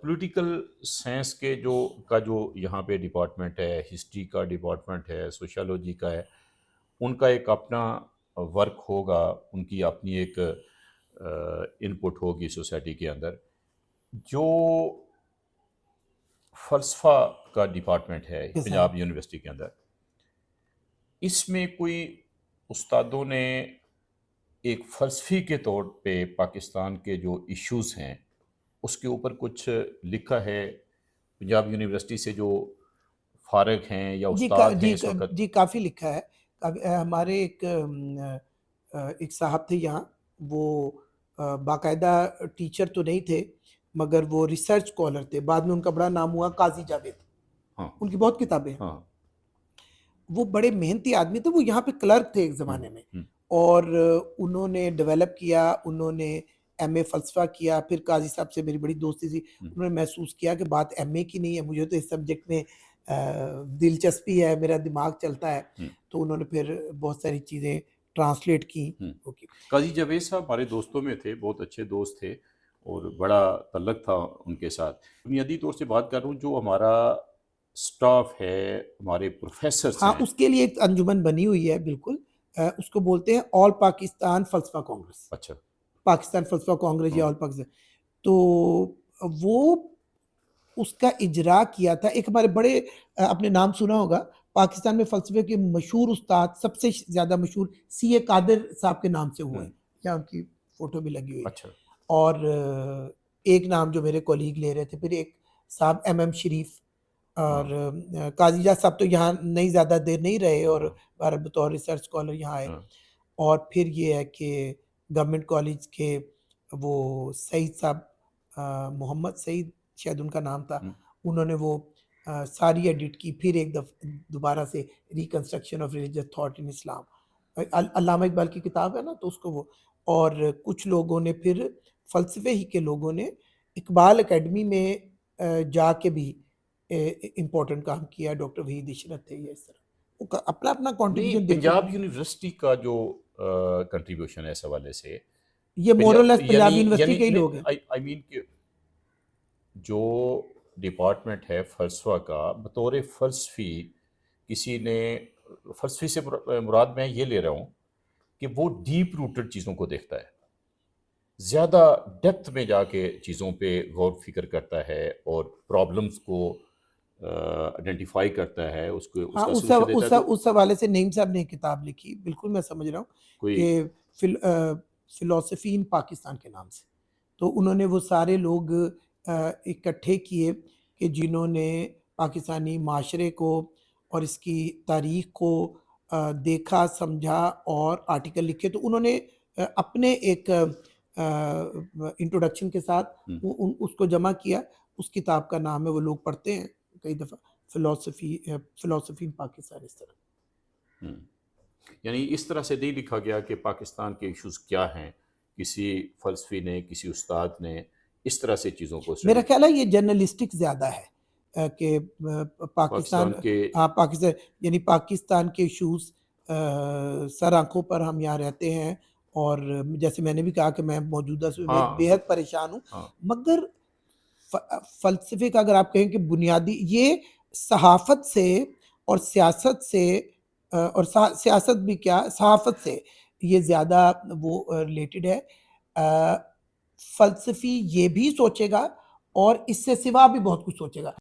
Political science کے جو یہاں پہ ڈپارٹمنٹ ہے، ہسٹری کا ڈپارٹمنٹ ہے، سوشیالوجی کا ہے، ان کا ایک اپنا ورک ہوگا، ان کی اپنی ایک انپٹ ہوگی سوسائٹی کے اندر. جو فلسفہ کا ڈپارٹمنٹ ہے پنجاب یونیورسٹی کے اندر، اس میں کوئی استادوں نے ایک فلسفی کے طور پہ پاکستان کے جو ایشوز ہیں اس کے اوپر کچھ لکھا ہے پنجاب یونیورسٹی سے جو فارغ ہیں یا استاد ہیں اس وقت؟ جی کافی لکھا ہے. ہمارے ایک صاحب تھے یہاں، وہ باقاعدہ ٹیچر تو نہیں تھے مگر وہ ریسرچ اسکالر تھے. بعد میں ان کا بڑا نام ہوا قاضی جاوید. ان کی بہت کتابیں ہیں. وہ بڑے محنتی آدمی تھے. وہ یہاں پہ کلرک تھے ایک زمانے میں، اور انہوں نے ڈیولپ کیا، انہوں نے ایم اے فلسفہ کیا. پھر قاضی صاحب سے میری بڑی دوستی تھی. انہوں نے محسوس کیا کہ بات ایم اے کی نہیں ہے، مجھے تو اس سبجیکٹ میں دلچسپی ہے، میرا دماغ چلتا ہے. تو انہوں نے پھر بہت ساری چیزیں ٹرانسلیٹ کی. قاضی جاوید صاحب ہمارے دوستوں میں تھے، بہت اچھے دوست تھے اور بڑا تعلق تھا ان کے ساتھ. بنیادی طور سے بات کر رہا ہوں، جو ہمارا سٹاف ہے، ہمارے پروفیسرز ہیں. اس کے لیے ایک انجمن بنی ہوئی ہے، بالکل. اس کو بولتے ہیں آل پاکستان فلسفہ کانگریس. اچھا، پاکستان فلسفہ کانگریس یا آل پاکستان. تو وہ اس کا اجرا کیا تھا. ایک ہمارے بڑے، اپنے نام سنا ہوگا، پاکستان میں فلسفے کے مشہور استاد، سب سے زیادہ مشہور سی اے قادر صاحب کے نام سے ہوئے ہیں. یہاں ان کی فوٹو بھی لگی ہوئی. اچھا. اور ایک نام جو میرے کولیگ لے رہے تھے، پھر ایک صاحب ایم ایم شریف. اور قاضی جاوید صاحب تو یہاں نہیں زیادہ دیر نہیں رہے اور بطور ریسرچ اسکالر یہاں آئے. اور پھر یہ ہے کہ گورنمنٹ کالج کے وہ سعید صاحب، محمد سعید شاید ان کا نام تھا، انہوں نے وہ ساری ایڈٹ کی. پھر ایک دوبارہ سے reconstruction of religious thought in Islam, Allama Iqbal کی کتاب ہے نا، تو اس کو وہ. اور کچھ لوگوں نے پھر فلسفے ہی کے لوگوں نے اقبال اکیڈمی میں جا کے بھی امپورٹنٹ کام کیا. ڈاکٹر وحید عشرت تھے. یہ اس طرح اپنا اپنا کنٹریبیوشن دیتے. پنجاب یونیورسٹی کا جو کنٹریبیوشن ہے اس حوالے سے، یہ مورلیس پنجاب یونیورسٹی کے ہی لوگ ہیں. آئی مین کہ جو ڈپارٹمنٹ ہے فلسفہ کا، بطور فلسفی کسی نے، فلسفی سے مراد میں یہ لے رہا ہوں کہ وہ ڈیپ روٹڈ چیزوں کو دیکھتا ہے، زیادہ ڈیپتھ میں جا کے چیزوں پہ غور فکر کرتا ہے اور پرابلمس کو آئیڈینٹیفائی کرتا ہے، اس کو اس کا سلوشن دیتا ہے. اس حوالے سے نعیم صاحب نے کتاب لکھی، بالکل میں سمجھ رہا ہوں، کہ فلسفی ان پاکستان کے نام سے. تو انہوں نے وہ سارے لوگ اکٹھے کیے کہ جنہوں نے پاکستانی معاشرے کو اور اس کی تاریخ کو دیکھا، سمجھا اور آرٹیکل لکھے. تو انہوں نے اپنے ایک انٹروڈکشن کے ساتھ اس کو جمع کیا. اس کتاب کا نام ہے، وہ لوگ پڑھتے ہیں کئی دفعہ، فلسفی ان پاکستان. اس طرح، یعنی اس طرح سے نہیں لکھا گیا کہ پاکستان کے ایشوز کیا ہیں، کسی فلسفی نے، کسی استاد نے اس طرح سے چیزوں کو. میرا خیال ہے یہ جرنلسٹک زیادہ ہے کہ پاکستان یعنی پاکستان کے ایشوز سر آنکھوں پر ہم یہاں رہتے ہیں. اور جیسے میں نے بھی کہا کہ میں موجودہ سے بے حد پریشان ہوں. مگر فلسفے کا اگر آپ کہیں کہ بنیادی، یہ صحافت سے اور سیاست سے، اور سیاست بھی کیا، صحافت سے یہ زیادہ وہ ریلیٹڈ ہے. فلسفی یہ بھی سوچے گا اور اس سے سوا بھی بہت کچھ سوچے گا.